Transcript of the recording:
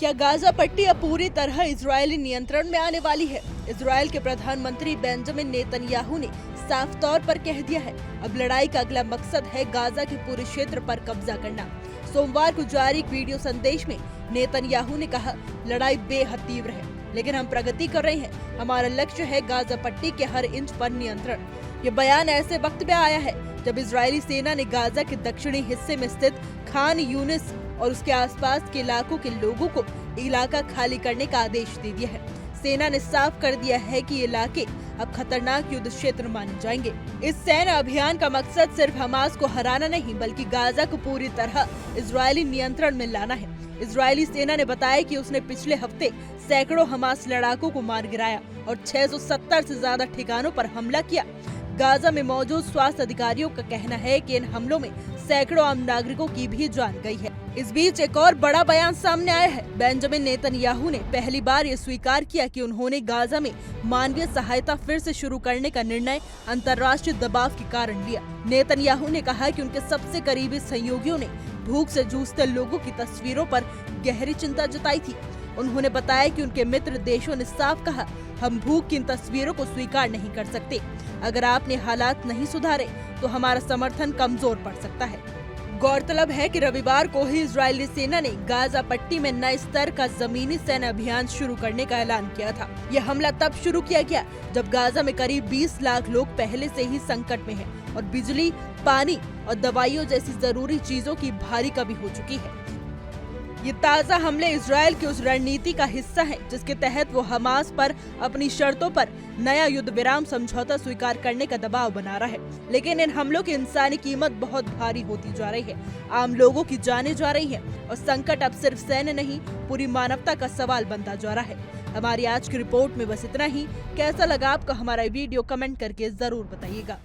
क्या गाजा पट्टी अब पूरी तरह इजरायली नियंत्रण में आने वाली है? इजरायल के प्रधानमंत्री बेंजामिन नेतन्याहू ने साफ तौर पर कह दिया है, अब लड़ाई का अगला मकसद है गाजा के पूरे क्षेत्र पर कब्जा करना। सोमवार को जारी एक वीडियो संदेश में नेतन्याहू ने कहा, लड़ाई बेहद तीव्र है, लेकिन हम प्रगति कर रहे हैं। हमारा लक्ष्य है गाजा पट्टी के हर इंच पर नियंत्रण। ये बयान ऐसे वक्त में आया है जब इजरायली सेना ने गाजा के दक्षिणी हिस्से में स्थित खान यूनिस और उसके आसपास के इलाकों के लोगों को इलाका खाली करने का आदेश दे दिया है। सेना ने साफ कर दिया है कि ये इलाके अब खतरनाक युद्ध क्षेत्र माने जाएंगे। इस सैन्य अभियान का मकसद सिर्फ हमास को हराना नहीं, बल्कि गाजा को पूरी तरह इजरायली नियंत्रण में लाना है। इजरायली सेना ने बताया कि उसने पिछले हफ्ते सैकड़ों हमास लड़ाकों को मार गिराया और 670 से ज्यादा ठिकानों पर हमला किया। गाजा में मौजूद स्वास्थ्य अधिकारियों का कहना है कि इन हमलों में सैकड़ों आम नागरिकों की भी जान गई है। इस बीच एक और बड़ा बयान सामने आया है। बेंजामिन नेतन्याहू ने पहली बार ये स्वीकार किया कि उन्होंने गाजा में मानवीय सहायता फिर से शुरू करने का निर्णय अंतर्राष्ट्रीय दबाव के कारण लिया। नेतन्याहू ने कहा कि उनके सबसे करीबी सहयोगियों ने भूख से जूझते लोगों की तस्वीरों पर गहरी चिंता जताई थी। उन्होंने बताया कि उनके मित्र देशों ने साफ कहा, हम भूख की इन तस्वीरों को स्वीकार नहीं कर सकते। अगर आपने हालात नहीं सुधारे तो हमारा समर्थन कमजोर पड़ सकता है। गौरतलब है कि रविवार को ही इजरायली सेना ने गाजा पट्टी में नए स्तर का जमीनी सैन्य अभियान शुरू करने का ऐलान किया था। यह हमला तब शुरू किया गया जब गाजा में करीब 20 लाख लोग पहले से ही संकट में हैं और बिजली, पानी और दवाइयों जैसी जरूरी चीजों की भारी कमी हो चुकी है। ये ताज़ा हमले इजरायल की उस रणनीति का हिस्सा है जिसके तहत वो हमास पर अपनी शर्तों पर नया युद्ध विराम समझौता स्वीकार करने का दबाव बना रहा है। लेकिन इन हमलों की इंसानी कीमत बहुत भारी होती जा रही है। आम लोगों की जानें जा रही हैं और संकट अब सिर्फ सैन्य नहीं, पूरी मानवता का सवाल बनता जा रहा है। हमारी आज की रिपोर्ट में बस इतना ही। कैसा लगा आपको हमारा वीडियो? कमेंट करके जरूर बताइएगा।